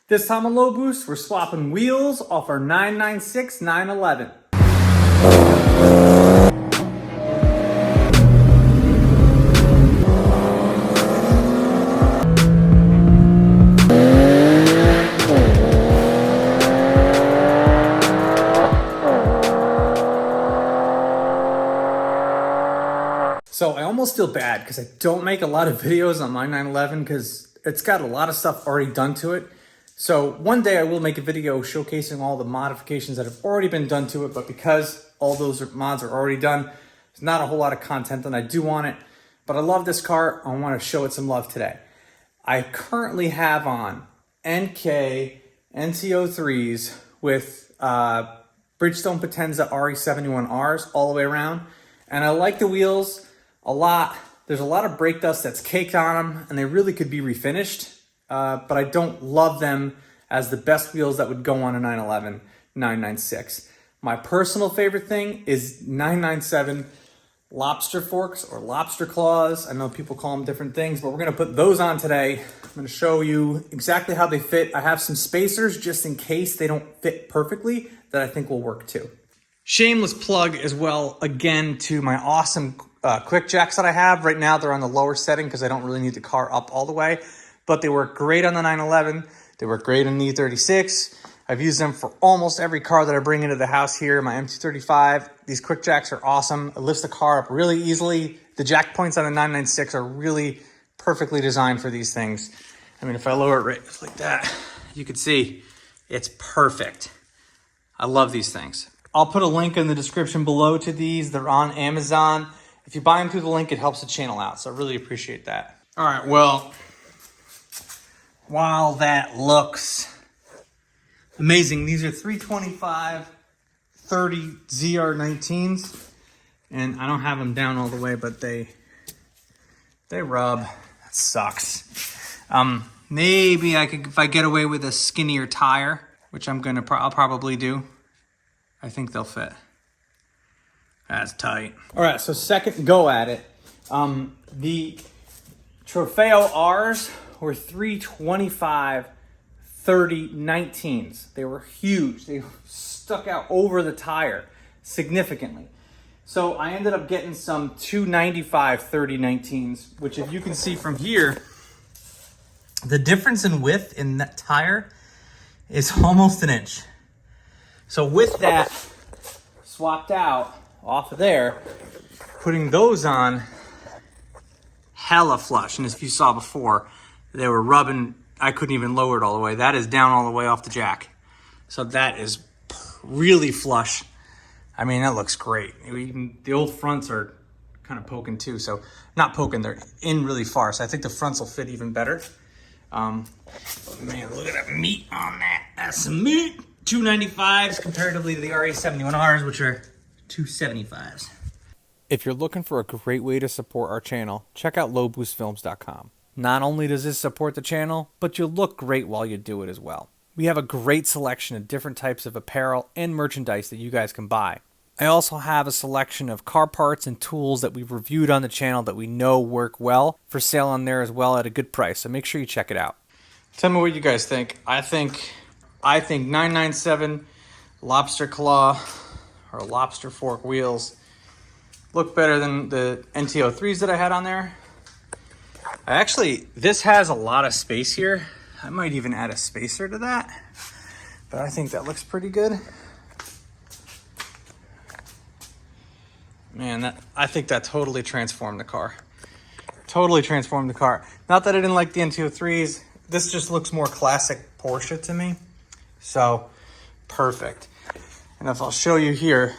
This time on Low Boost, we're swapping wheels off our 996 911. So I almost feel bad because I don't make a lot of videos on my 911 because it's got a lot of stuff already done to it. So one day I will make a video showcasing all the modifications that have already been done to it, but because all those mods are already done, there's not a whole lot of content and I do want it. But I love this car. I want to show it some love today. I currently have on NK NT03s with Bridgestone Potenza RE71Rs all the way around. And I like the wheels a lot. There's a lot of brake dust that's caked on them and they really could be refinished. But I don't love them as the best wheels that would go on a 911, 996. My personal favorite thing is 997 lobster forks or lobster claws. I know people call them different things, but we're gonna put those on today. I'm gonna show you exactly how they fit. I have some spacers just in case they don't fit perfectly that I think will work too. Shameless plug as well, again, to my awesome quick jacks that I have. Right now they're on the lower setting because I don't really need the car up all the way. But they work great on the 911. They work great on the E36. I've used them for almost every car that I bring into the house here. My M235. These quick jacks are awesome. It lifts the car up really easily. The jack points on the 996 are really perfectly designed for these things. I mean, if I lower it right like that, you can see it's perfect. I love these things. I'll put a link in the description below to these. They're on Amazon. If you buy them through the link, it helps the channel out. So I really appreciate that. All right, well, while that looks amazing, these are 325 30 ZR19s, and I don't have them down all the way, but they rub. That sucks. Maybe I could, if I get away with a skinnier tire, which I'll probably do. I think they'll fit. That's tight. All right, so second go at it. The Trofeo R's were 325 30 19s. They were huge. They stuck out over the tire significantly. So I ended up getting some 295 30 19s, which if you can see from here, the difference in width in that tire is almost an inch. So with that swapped out off of there, putting those on, hella flush. And as you saw before, they were rubbing. I couldn't even lower it all the way. That is down all the way off the jack. So that is really flush. I mean, that looks great. Even the old fronts are kind of poking too. So not poking, they're in really far. So I think the fronts will fit even better. But man, look at that meat on that. That's some meat. 295s comparatively to the RE71Rs, which are 275s. If you're looking for a great way to support our channel, check out lowboostfilms.com. Not only does this support the channel, but you'll look great while you do it as well. We have a great selection of different types of apparel and merchandise that you guys can buy. I also have a selection of car parts and tools that we've reviewed on the channel that we know work well for sale on there as well at a good price, so make sure you check it out. Tell me what you guys think. I think 997 lobster claw or lobster fork wheels look better than the NT03s that I had on there. This has a lot of space here. I might even add a spacer to that, but I think that looks pretty good. Man, I think that totally transformed the car. Totally transformed the car. Not that I didn't like the NT03s. This just looks more classic Porsche to me. So, perfect. And if I'll show you here,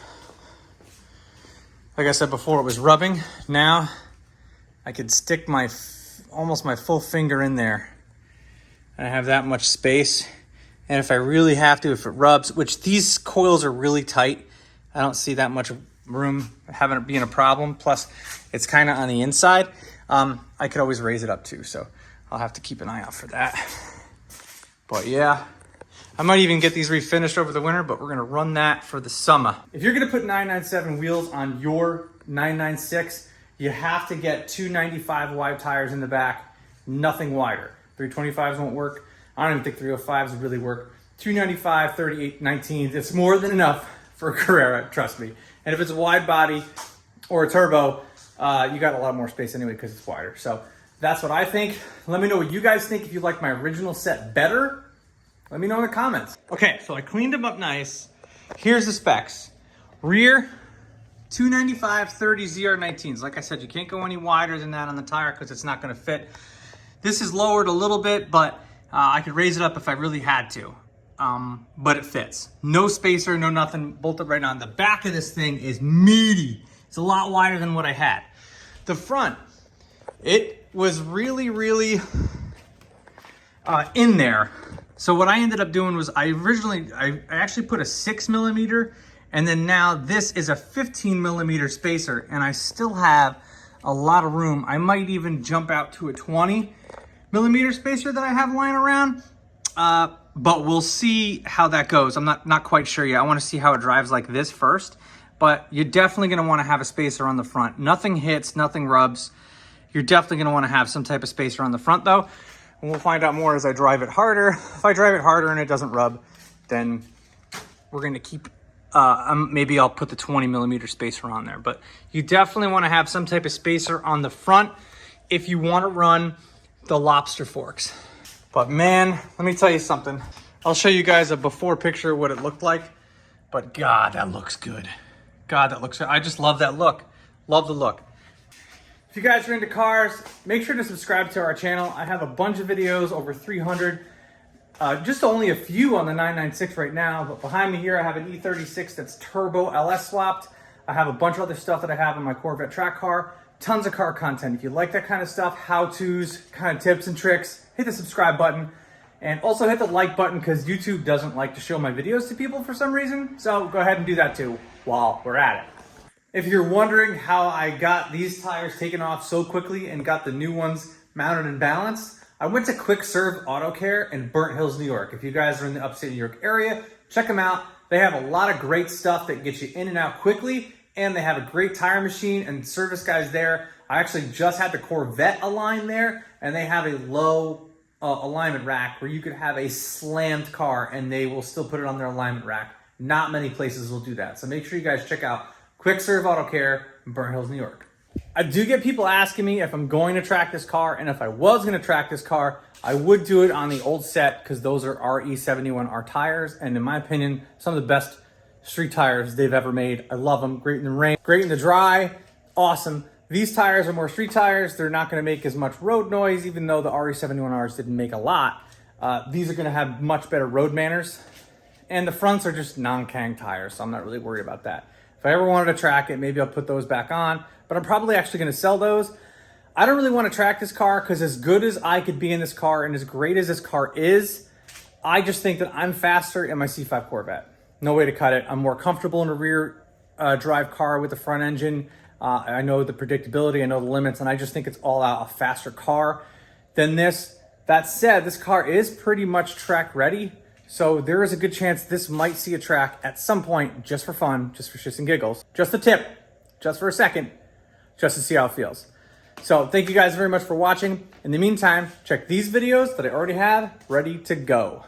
like I said before, it was rubbing. Now, I could stick almost my full finger in there. I have that much space. And if I really have to, if it rubs, which these coils are really tight, I don't see that much room having it being a problem. Plus, it's kind of on the inside. I could always raise it up too, so I'll have to keep an eye out for that. But yeah, I might even get these refinished over the winter, but we're gonna run that for the summer. If you're gonna put 997 wheels on your 996, you have to get 295 wide tires in the back, nothing wider. 325s won't work. I don't even think 305s would really work. 295, 38, 19s, it's more than enough for a Carrera, trust me. And if it's a wide body or a turbo, you got a lot more space anyway because it's wider. So that's what I think. Let me know what you guys think. If you like my original set better, let me know in the comments. Okay, so I cleaned them up nice. Here's the specs. Rear, 295 30 ZR19s. Like I said, you can't go any wider than that on the tire because it's not gonna fit. This is lowered a little bit, but I could raise it up if I really had to. But it fits. No spacer, no nothing, bolted right on. The back of this thing is meaty. It's a lot wider than what I had. The front, it was really, really in there. So what I ended up doing was I actually put a 6mm, and then now this is a 15mm spacer, and I still have a lot of room. I might even jump out to a 20mm spacer that I have lying around, but we'll see how that goes. I'm not quite sure yet. I want to see how it drives like this first, but you're definitely going to want to have a spacer on the front. Nothing hits, nothing rubs. You're definitely going to want to have some type of spacer on the front though, and we'll find out more as I drive it harder. If I drive it harder and it doesn't rub, then we're going to keep, maybe I'll put the 20mm spacer on there, but you definitely want to have some type of spacer on the front if you want to run the Lobster forks. But man, let me tell you something. I'll show you guys a before picture of what it looked like, but God, that looks good. God, that looks good. I just love that look. Love the look. If you guys are into cars, make sure to subscribe to our channel. I have a bunch of videos, over 300. Just only a few on the 996 right now, but behind me here I have an E36 that's turbo LS swapped. I have a bunch of other stuff that I have in my Corvette track car. Tons of car content. If you like that kind of stuff, how-tos, kind of tips and tricks, hit the subscribe button. And also hit the like button because YouTube doesn't like to show my videos to people for some reason. So go ahead and do that too while we're at it. If you're wondering how I got these tires taken off so quickly and got the new ones mounted and balanced, I went to Quick Serve Auto Care in Burnt Hills, New York. If you guys are in the upstate New York area, check them out. They have a lot of great stuff that gets you in and out quickly, and they have a great tire machine and service guys there. I actually just had the Corvette aligned there, and they have a low alignment rack where you could have a slammed car and they will still put it on their alignment rack. Not many places will do that. So make sure you guys check out Quick Serve Auto Care in Burnt Hills, New York. I do get people asking me if I'm going to track this car, and if I was going to track this car, I would do it on the old set because those are RE71R tires, and in my opinion, some of the best street tires they've ever made. I love them. Great in the rain, great in the dry, awesome. These tires are more street tires. They're not going to make as much road noise, even though the RE71Rs didn't make a lot. These are going to have much better road manners, and the fronts are just non-Kang tires, so I'm not really worried about that. If I ever wanted to track it, maybe I'll put those back on, but I'm probably actually going to sell those. I don't really want to track this car because as good as I could be in this car and as great as this car is, I just think that I'm faster in my C5 Corvette. No way to cut it. I'm more comfortable in a rear drive car with the front engine. I know the predictability, I know the limits, and I just think it's all out a faster car than this. That said, this car is pretty much track ready. So there is a good chance this might see a track at some point just for fun, just for shits and giggles. Just a tip, just for a second, just to see how it feels. So thank you guys very much for watching. In the meantime, check these videos that I already have ready to go.